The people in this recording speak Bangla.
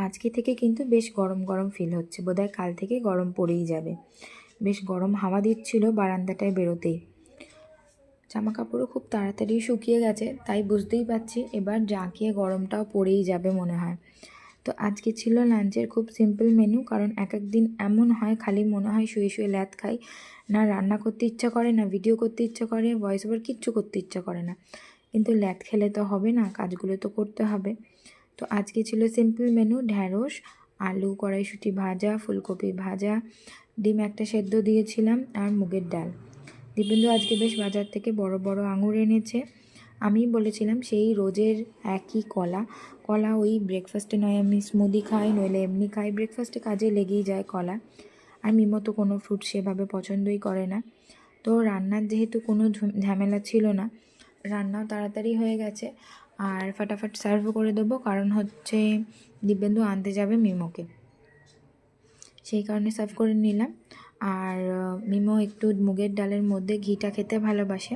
আজকে থেকে কিন্তু বেশ গরম গরম ফিল হচ্ছে, বোধহয় কাল থেকে গরম পড়েই যাবে। বেশ গরম হাওয়া দিচ্ছিল বারান্দাটায় বেরোতেই। জামা কাপড়ও খুব তাড়াতাড়ি শুকিয়ে গেছে, তাই বুঝতেই পারছি এবার জাঁকিয়ে গরমটাও পড়েই যাবে মনে হয়। তো আজকে ছিল লাঞ্চের খুব সিম্পল মেনু, কারণ এক এক দিন এমন হয় খালি মনে হয় শুয়ে শুয়ে ল্যাদ খাই, না রান্না করতে ইচ্ছা করে, না ভিডিও করতে ইচ্ছা করে, ভয়েস ওভার কিচ্ছু করতে ইচ্ছা করে না। কিন্তু ল্যাদ খেলে তো হবে না, কাজগুলো তো করতে হবে। তো আজকে ছিল সিম্পল মেনু, ঢ্যাঁড়স, আলু, কড়াইশুঁটি ভাজা, ফুলকপি ভাজা, ডিম একটা সেদ্ধ দিয়েছিলাম, আর মুগের ডাল। দীপেন্দু আজকে বেশ বাজার থেকে বড় বড় আঙুর এনেছে। আমি বলেছিলাম সেই রোজের একই কলা কলা, ওই ব্রেকফাস্টে নয় আমি স্মুদি খাই, নইলে এমনি খাই, ব্রেকফাস্টে কাজে লেগেই যায় কলা। আর মিমো তো কোনো ফ্রুট সেভাবে পছন্দই করে না। তো রান্নার যেহেতু কোনো ঝামেলা ছিল না, রান্নাও তাড়াতাড়ি হয়ে গেছে, আর ফাটাফাট সার্ভ করে দেবো, কারণ হচ্ছে দিব্যেন্দু আনতে যাবে মিমোকে, সেই কারণে সার্ভ করে নিলাম। আর মিমো একটু মুগের ডালের মধ্যে ঘিটা খেতে ভালোবাসে,